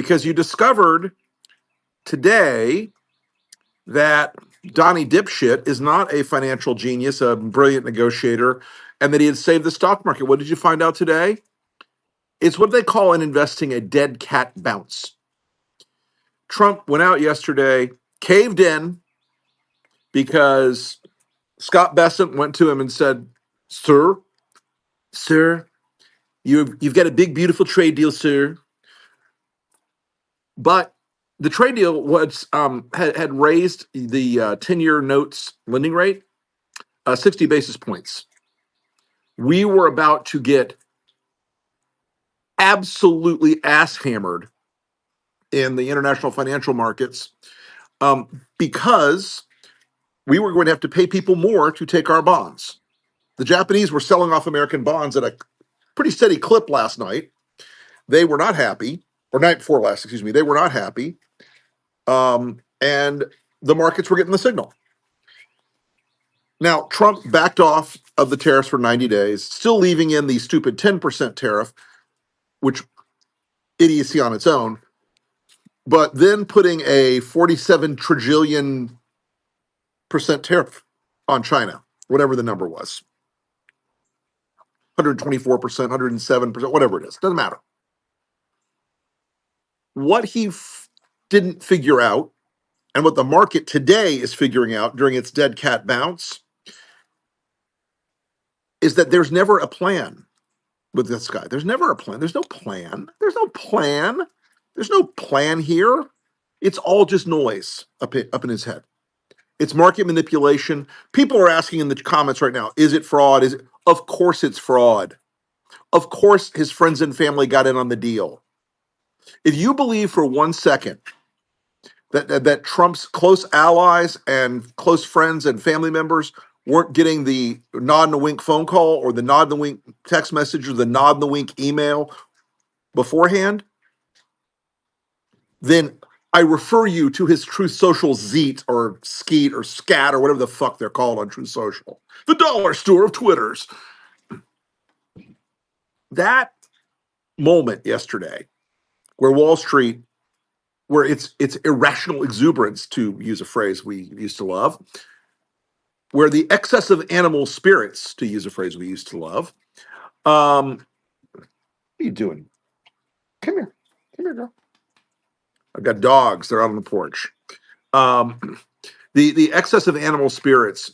because you discovered today that Donnie Dipshit is not a financial genius, a brilliant negotiator, and that he had saved the stock market. What did you find out today? It's what they call in investing a dead cat bounce. Trump went out yesterday, caved in because Scott Bessent went to him and said, Sir, you've got a big, beautiful trade deal, sir. But the trade deal was had raised the 10-year notes lending rate 60 basis points. We were about to get absolutely ass hammered in the international financial markets because we were going to have to pay people more to take our bonds. The Japanese were selling off American bonds at a pretty steady clip last night. They were not happy, or night before last, excuse me. They were not happy. And the markets were getting the signal. Now, Trump backed off of the tariffs for 90 days, still leaving in the stupid 10% tariff, which idiocy on its own, but then putting a 47 trillion percent tariff on China, whatever the number was. 124%, 107%, whatever it is, doesn't matter. What he didn't figure out, and what the market today is figuring out during its dead cat bounce, is that there's never a plan with this guy. There's never a plan. There's no plan. There's no plan. There's no plan here. It's all just noise up in his head. It's market manipulation. People are asking in the comments right now, is it fraud? Of course it's fraud. Of course his friends and family got in on the deal. If you believe for 1 second that Trump's close allies and close friends and family members weren't getting the nod and a wink phone call or the nod and the wink text message or the nod and the wink email beforehand, then I refer you to his Truth Social Zeet or Skeet or Scat or whatever the fuck they're called on Truth Social. The dollar store of Twitters. That moment yesterday where Wall Street, where it's irrational exuberance, to use a phrase we used to love, where the excess of animal spirits, to use a phrase we used to love. What are you doing? Come here, girl. I've got dogs. They're out on the porch. The excess of animal spirits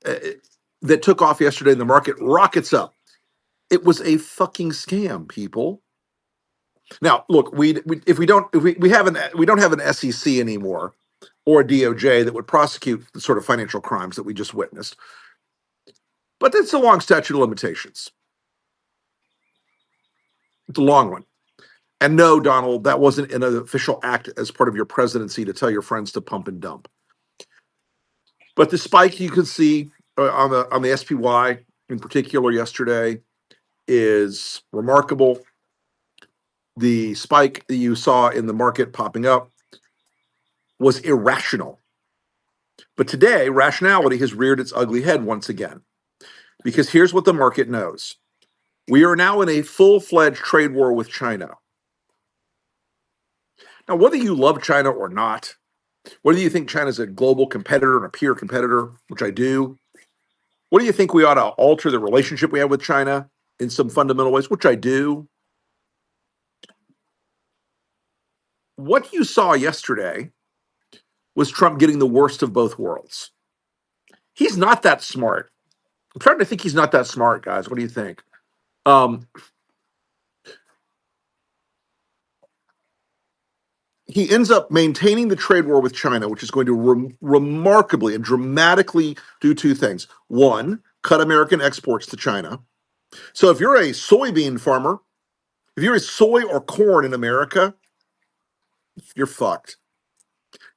that took off yesterday in the market rockets up. It was a fucking scam, people. Now, look, we don't have an SEC anymore or a DOJ that would prosecute the sort of financial crimes that we just witnessed. But that's a long statute of limitations. It's a long one. And no, Donald, that wasn't an official act as part of your presidency to tell your friends to pump and dump. But the spike you can see on the SPY in particular yesterday is remarkable. The spike that you saw in the market popping up was irrational. But today, rationality has reared its ugly head once again. Because here's what the market knows. We are now in a full-fledged trade war with China. Now, whether you love China or not, whether you think China is a global competitor and a peer competitor, which I do, what do you think we ought to alter the relationship we have with China in some fundamental ways, which I do? What you saw yesterday was Trump getting the worst of both worlds. He's not that smart. I'm starting to think he's not that smart, guys. What do you think? He ends up maintaining the trade war with China, which is going to remarkably and dramatically do two things. One, cut American exports to China. So if you're a soybean farmer, if you're a soy or corn in America, you're fucked.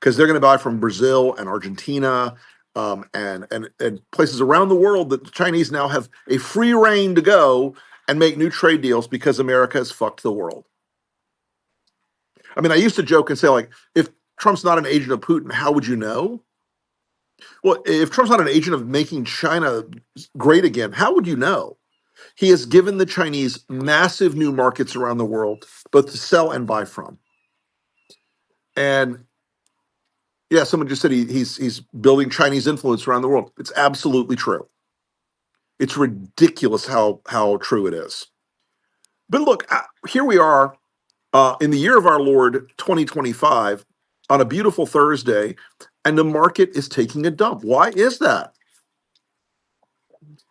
Because they're going to buy from Brazil and Argentina and places around the world that the Chinese now have a free reign to go and make new trade deals because America has fucked the world. I mean, I used to joke and say, like, if Trump's not an agent of Putin, how would you know? Well, if Trump's not an agent of making China great again, how would you know? He has given the Chinese massive new markets around the world, both to sell and buy from. And yeah, someone just said he's building Chinese influence around the world. It's absolutely true. It's ridiculous how true it is. But look, here we are in the year of our Lord 2025 on a beautiful Thursday, and the market is taking a dump. Why is that?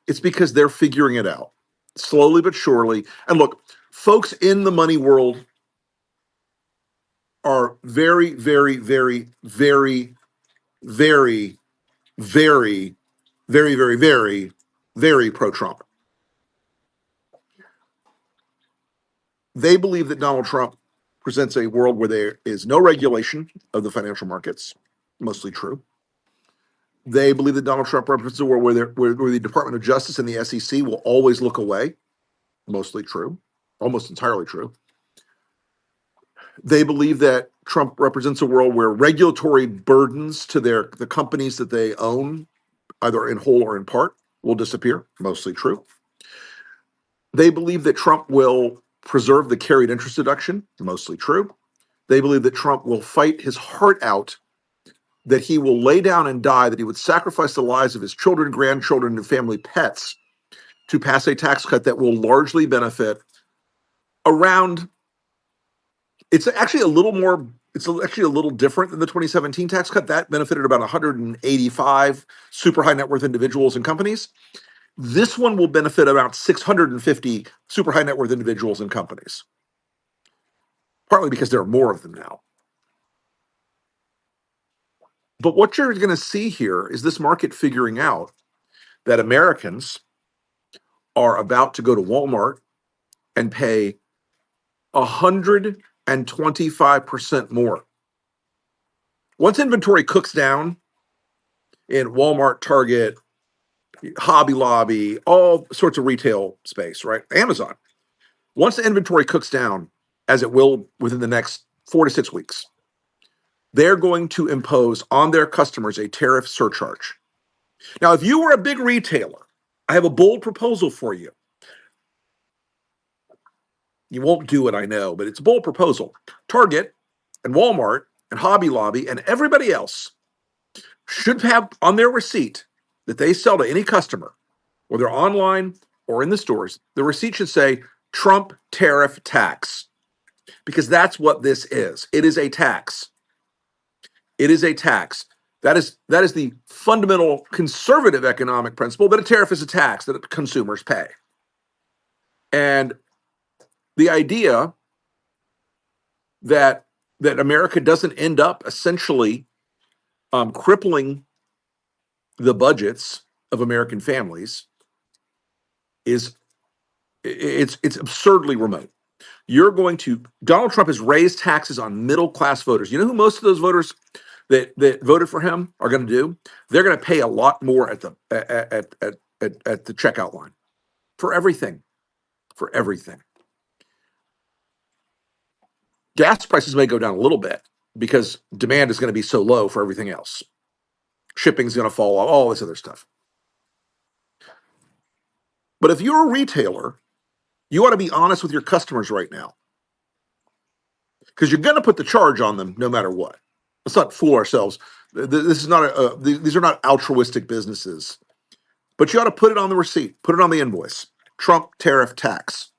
It's because they're figuring it out slowly but surely. And look, folks in the money world are very, very, very, very, very, very, very, very, very, very pro Trump. They believe that Donald Trump presents a world where there is no regulation of the financial markets, mostly true. They believe that Donald Trump represents a world where the Department of Justice and the SEC will always look away, mostly true, almost entirely true. They believe that Trump represents a world where regulatory burdens to the companies that they own, either in whole or in part, will disappear, mostly true. They believe that Trump will preserve the carried interest deduction, mostly true. They believe that Trump will fight his heart out, that he will lay down and die, that he would sacrifice the lives of his children, grandchildren, and family pets to pass a tax cut that will largely benefit around. It's actually a little more, it's actually a little different than the 2017 tax cut. That benefited about 185 super high net worth individuals and companies. This one will benefit about 650 super high net worth individuals and companies, partly because there are more of them now. But what you're going to see here is this market figuring out that Americans are about to go to Walmart and pay 125% more. Once inventory cooks down in Walmart, Target, Hobby Lobby, all sorts of retail space, right? Amazon. Once the inventory cooks down, as it will within the next 4 to 6 weeks, they're going to impose on their customers a tariff surcharge. Now, if you were a big retailer, I have a bold proposal for you. You won't do it, I know, but it's a bold proposal. Target and Walmart and Hobby Lobby and everybody else should have on their receipt that they sell to any customer, whether online or in the stores, the receipt should say Trump tariff tax, because that's what this is. It is a tax. It is a tax. That is the fundamental conservative economic principle that a tariff is a tax that consumers pay. And the idea that America doesn't end up essentially crippling the budgets of American families is it's absurdly remote. Donald Trump has raised taxes on middle class voters. You know who most of those voters that voted for him are going to do? They're going to pay a lot more at the checkout line for everything. For everything. Gas prices may go down a little bit because demand is going to be so low for everything else. Shipping's going to fall off, all this other stuff. But if you're a retailer, you ought to be honest with your customers right now, because you're going to put the charge on them no matter what. Let's not fool ourselves. This is not these are not altruistic businesses, but you ought to put it on the receipt, put it on the invoice. Trump tariff tax.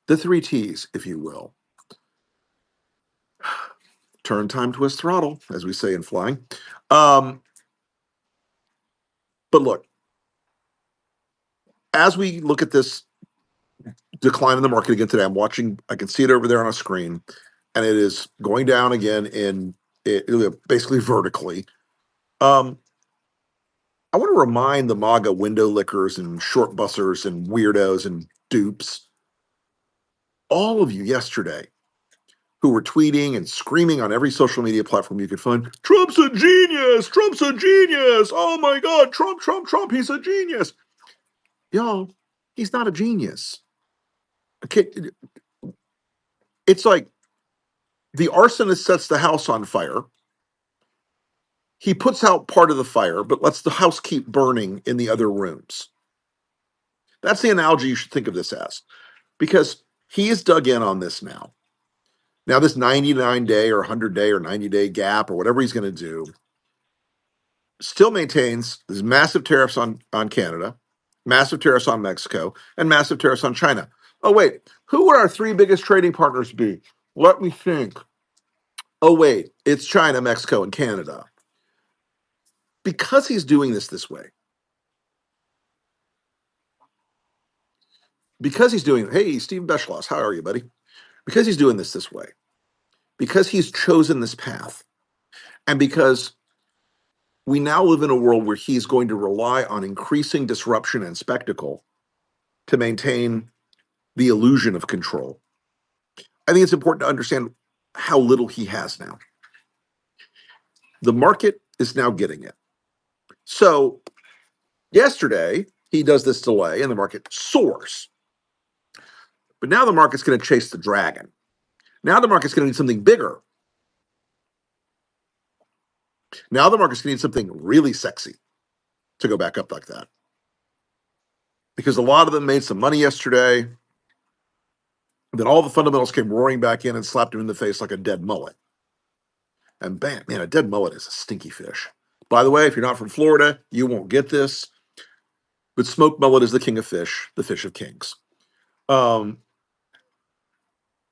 The 3 T's, if you will. Turn time, twist throttle, as we say in flying. But look, as we look at this decline in the market again today, I can see it over there on a screen, and it is going down again basically vertically. I want to remind the MAGA window lickers and short bussers and weirdos and dupes, all of you yesterday who were tweeting and screaming on every social media platform you could find, Trump's a genius, Trump's a genius, oh my God, Trump, Trump, Trump, he's a genius. Y'all, he's not a genius. Okay, it's like the arsonist sets the house on fire. He puts out part of the fire, but lets the house keep burning in the other rooms. That's the analogy you should think of this as, because he is dug in on this now. Now, this 99-day or 100-day or 90-day gap or whatever he's going to do still maintains these massive tariffs on Canada, massive tariffs on Mexico, and massive tariffs on China. Oh, wait, who would our three biggest trading partners be? Let me think. Oh, wait, it's China, Mexico, and Canada. Because he's doing this way, because he's doing, hey, Steve Beschloss, how are you, buddy? Because he's doing this way, because he's chosen this path, and because we now live in a world where he's going to rely on increasing disruption and spectacle to maintain the illusion of control. I think it's important to understand how little he has now. The market is now getting it. So yesterday, he does this delay and the market soars. But now the market's going to chase the dragon. Now the market's going to need something bigger. Now the market's going to need something really sexy to go back up like that. Because a lot of them made some money yesterday. Then all the fundamentals came roaring back in and slapped him in the face like a dead mullet. And bam, man, a dead mullet is a stinky fish. By the way, if you're not from Florida, you won't get this. But smoked mullet is the king of fish, the fish of kings. Um,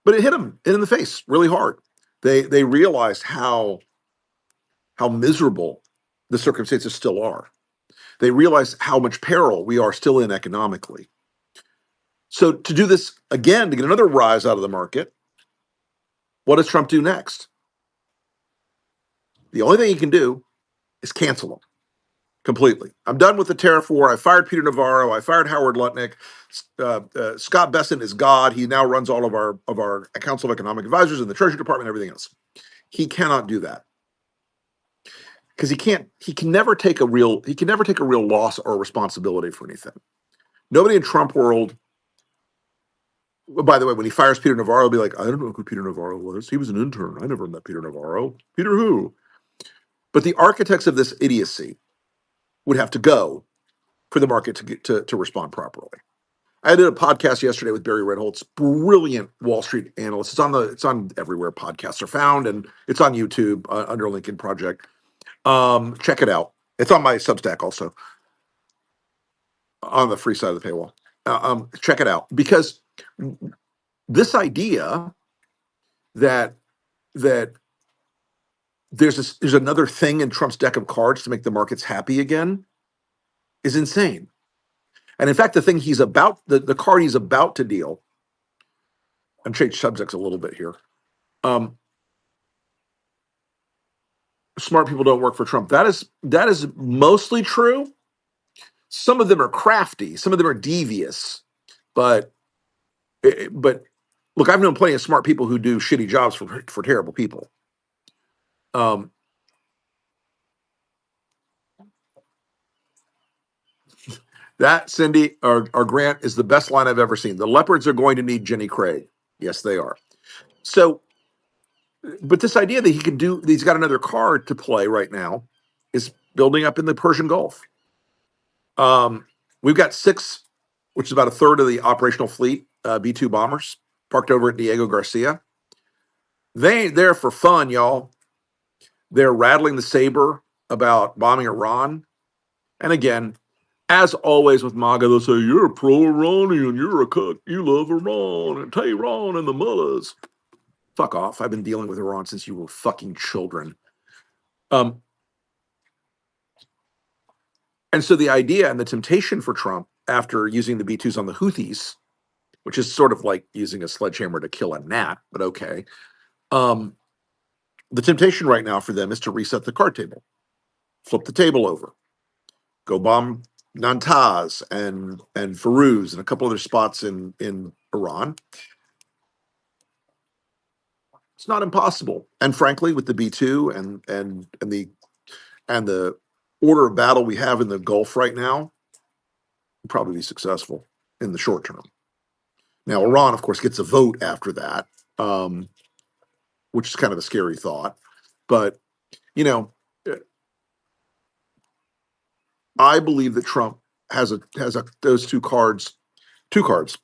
but it hit him in the face really hard. They realized how miserable the circumstances still are. They realized how much peril we are still in economically. So to do this again, to get another rise out of the market, what does Trump do next? The only thing he can do is cancel them completely. I'm done with the tariff war. I fired Peter Navarro. I fired Howard Lutnick. Scott Bessent is God. He now runs all of our Council of Economic Advisors and the Treasury Department and everything else. He cannot do that because he can never take a real loss or responsibility for anything. Nobody in Trump world. By the way, when he fires Peter Navarro, he'll be like, I don't know who Peter Navarro was. He was an intern. I never met Peter Navarro. Peter who? But the architects of this idiocy would have to go for the market to respond properly. I did a podcast yesterday with Barry Redholtz, brilliant Wall Street analyst. It's on everywhere podcasts are found, and it's on YouTube under Lincoln Project. Check it out. It's on my Substack also, on the free side of the paywall. Check it out because this idea that that there's another thing in Trump's deck of cards to make the markets happy again is insane. And in fact, the thing the card he's about to deal, I'm changing subjects a little bit here. Smart people don't work for Trump. That is mostly true. Some of them are crafty, some of them are devious, but look, I've known plenty of smart people who do shitty jobs for terrible people. That, Cindy, or Grant, is the best line I've ever seen. The leopards are going to need Jenny Craig. Yes, they are. So, but this idea that he's got another card to play right now is building up in the Persian Gulf. We've got 6, which is about a third of the operational fleet, B-2 bombers parked over at Diego Garcia. They ain't there for fun, y'all. They're rattling the saber about bombing Iran. And again, as always with MAGA, they'll say, you're pro-Iranian, you're a cook, you love Iran, and Tehran and the mullahs. Fuck off. I've been dealing with Iran since you were fucking children. And so the idea and the temptation for Trump after using the B-2s on the Houthis, which is sort of like using a sledgehammer to kill a gnat, but okay. The temptation right now for them is to reset the card table, flip the table over, go bomb Natanz and Firuz and a couple other spots in Iran. It's not impossible. And frankly, with the B-2 and the order of battle we have in the Gulf right now, we'll probably be successful in the short term. Now, Iran, of course, gets a vote after that, which is kind of a scary thought. But, I believe that Trump has those two cards that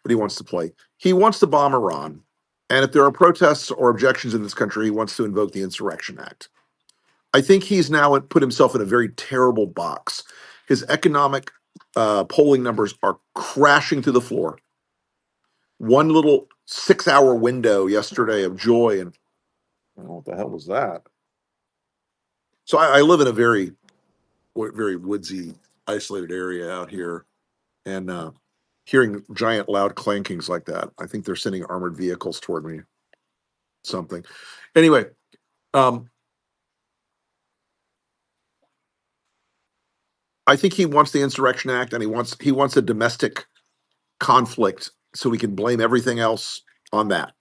he wants to play. He wants to bomb Iran, And if there are protests or objections in this country, he wants to invoke the Insurrection Act. I think he's now put himself in a very terrible box. His economic polling numbers are crashing to the floor. One little 6 hour window yesterday of joy, and what the hell was that? So I live in a very woodsy, isolated area out here, and hearing giant, loud clankings like that, I think they're sending armored vehicles toward me. Something. Anyway, um, I think he wants the Insurrection Act, and he wants a domestic conflict so we can blame everything else on that.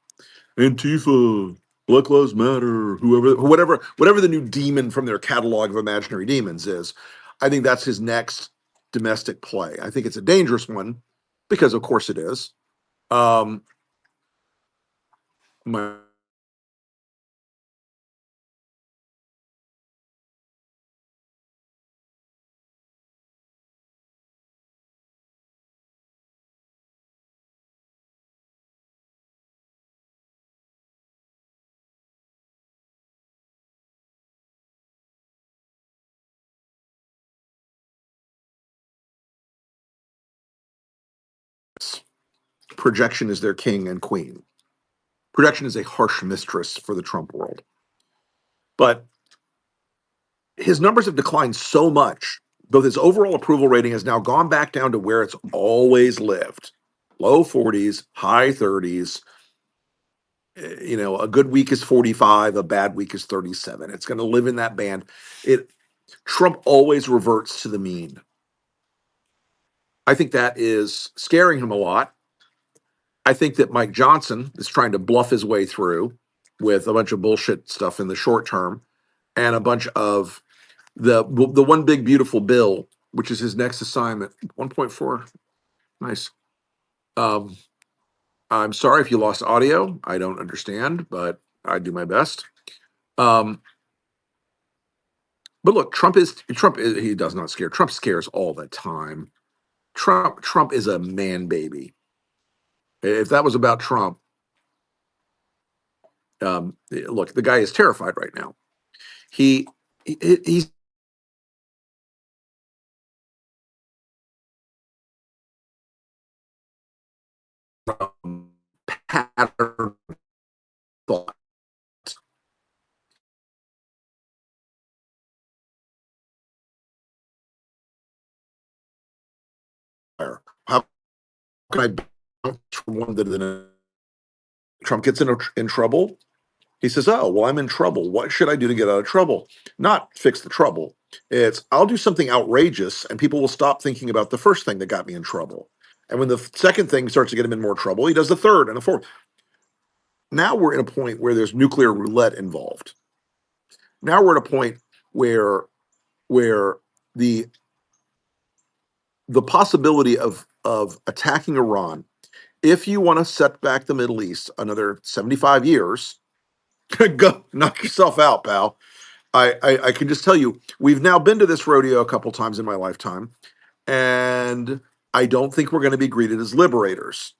Antifa, Black Lives Matter, whatever the new demon from their catalog of imaginary demons is. I think that's his next domestic play. I think it's a dangerous one because, of course, it is. Um, my projection is their king and queen. Projection is a harsh mistress for the Trump world, but his numbers have declined so much, though his overall approval rating has now gone back down to where it's always lived, low 40s, high 30s. A good week is 45, a bad week is 37. It's going to live in that band. It Trump always reverts to the mean. I think that is scaring him a lot. I think that Mike Johnson is trying to bluff his way through with a bunch of bullshit stuff in the short term and a bunch of the one big beautiful bill, which is his next assignment. 1.4, nice. Um, I'm sorry if you lost audio. I don't understand, but I do my best. Um, but look, he does not scare. Trump scares all the time. Trump is a man baby. If that was about Trump, look, the guy is terrified right now. He's pattern thought. How can I bounce from one to the next? Trump gets in trouble. He says, "Oh, well, I'm in trouble. What should I do to get out of trouble? Not fix the trouble. It's I'll do something outrageous, and people will stop thinking about the first thing that got me in trouble. And when the second thing starts to get him in more trouble, he does the third and the fourth. Now we're at a point where there's nuclear roulette involved. Now we're at a point where where the the possibility of attacking Iran, if you want to set back the Middle East another 75 years, go knock yourself out, pal. I can just tell you, we've now been to this rodeo a couple times in my lifetime, and I don't think we're going to be greeted as liberators.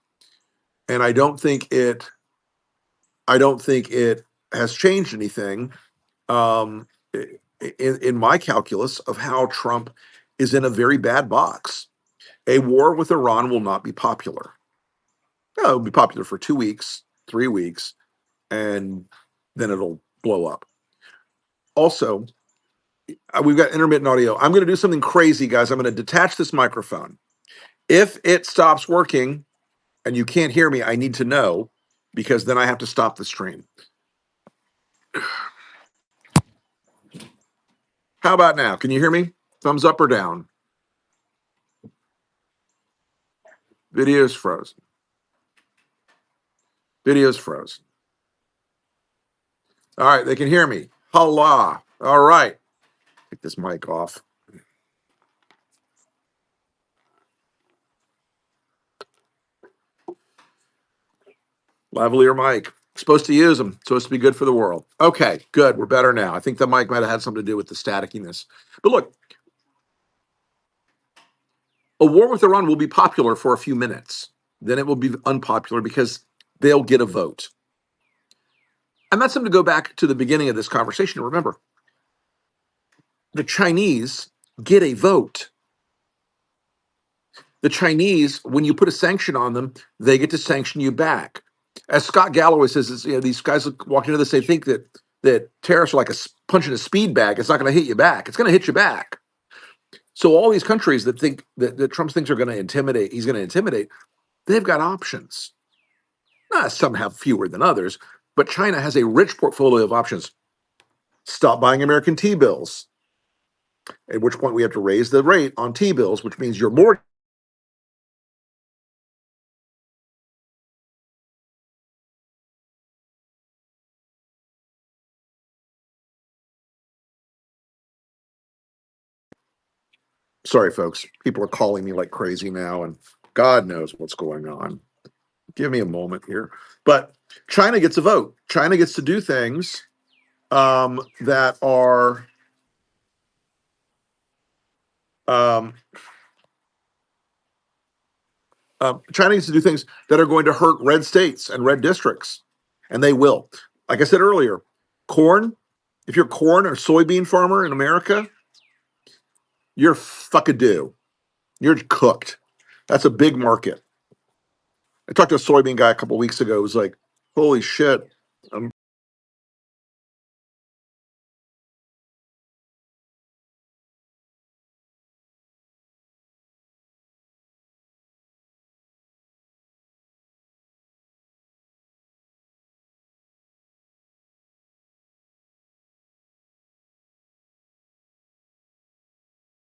And I don't think it has changed anything um, in my calculus of how Trump is in a very bad box. A war with Iran will not be popular. No, it'll be popular for 2 weeks, 3 weeks, and then it'll blow up. Also, we've got intermittent audio. I'm going to do something crazy, guys. I'm going to detach this microphone. If it stops working and you can't hear me, I need to know because then I have to stop the stream. How about now? Can you hear me? Thumbs up or down? Video's frozen. Video's frozen. All right, they can hear me. Holla. All right. Take this mic off. Lavalier mic. Supposed to use them. Supposed to be good for the world. Okay, good. We're better now. I think the mic might have had something to do with the staticiness. But look, a war with Iran will be popular for a few minutes. Then it will be unpopular because they'll get a vote. And that's something to go back to the beginning of this conversation. Remember, the Chinese get a vote. The Chinese, when you put a sanction on them, they get to sanction you back. As Scott Galloway says, these guys walk into this, they think that tariffs are like a punch in a speed bag. It's not going to hit you back. It's going to hit you back. So all these countries that think that Trump thinks are going to intimidate, he's going to intimidate, they've got options. Some have fewer than others, but China has a rich portfolio of options. Stop buying American T-bills, at which point we have to raise the rate on T-bills, which means your mortgage. Sorry, folks. People are calling me like crazy now, and God knows what's going on. Give me a moment here. But China gets a vote. China gets to do things that are um, China needs to do things that are going to hurt red states and red districts, and they will. Like I said earlier, corn. If you're a corn or soybean farmer in America, you're fucking due. You're cooked. That's a big market. I talked to a soybean guy a couple of weeks ago. It was like, holy shit,